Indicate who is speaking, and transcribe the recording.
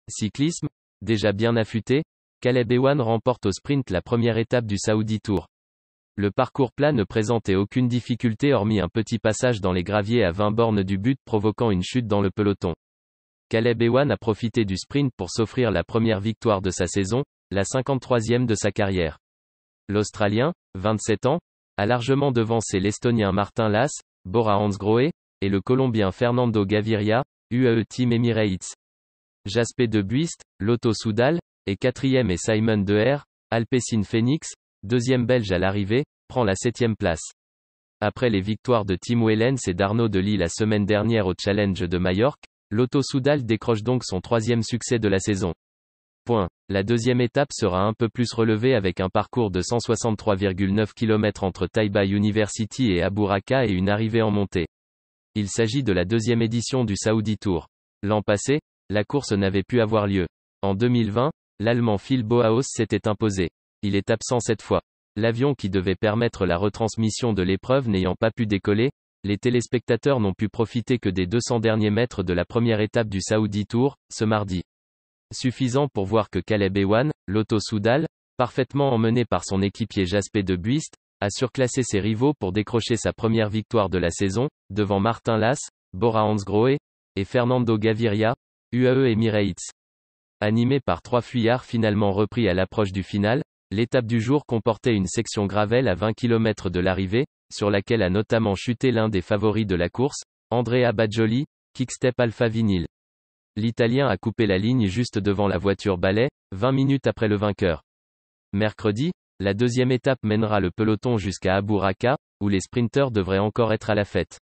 Speaker 1: Cyclisme, déjà bien affûté, Caleb Ewan remporte au sprint la première étape du Saudi Tour. Le parcours plat ne présentait aucune difficulté hormis un petit passage dans les graviers à 20 bornes du but provoquant une chute dans le peloton. Caleb Ewan a profité du sprint pour s'offrir la première victoire de sa saison, la 53e de sa carrière. L'Australien, 27 ans, a largement devancé l'Estonien Martin Lass, Bora Hansgrohe, et le Colombien Fernando Gaviria, UAE Team Emirates. Jasper De Buist, Lotto Soudal, est 4e et Simon Deher, Alpecin Phoenix, 2e belge à l'arrivée, prend la 7e place. Après les victoires de Tim Wellens et d'Arnaud Delis la semaine dernière au Challenge de Majorque, Lotto Soudal décroche donc son 3e succès de la saison. La deuxième étape sera un peu plus relevée avec un parcours de 163,9 km entre Taiba University et Abu Raqqa et une arrivée en montée. Il s'agit de la deuxième édition du Saudi Tour. L'an passé, la course n'avait pu avoir lieu. En 2020, l'Allemand Phil Bauhaus s'était imposé. Il est absent cette fois. L'avion qui devait permettre la retransmission de l'épreuve n'ayant pas pu décoller, les téléspectateurs n'ont pu profiter que des 200 derniers mètres de la première étape du Saudi Tour, ce mardi. Suffisant pour voir que Caleb Ewan, Lotto Soudal, parfaitement emmené par son équipier Jasper De Buist, a surclassé ses rivaux pour décrocher sa première victoire de la saison, devant Martin Lass, Bora Hansgrohe, et Fernando Gaviria, UAE Emirates. Animé par 3 fuyards finalement repris à l'approche du final, l'étape du jour comportait une section gravel à 20 km de l'arrivée, sur laquelle a notamment chuté l'un des favoris de la course, Andrea Bajoli, Quick-Step Alpha Vinyl. L'Italien a coupé la ligne juste devant la voiture balai, 20 minutes après le vainqueur. Mercredi, la deuxième étape mènera le peloton jusqu'à Abu Raqqa, où les sprinteurs devraient encore être à la fête.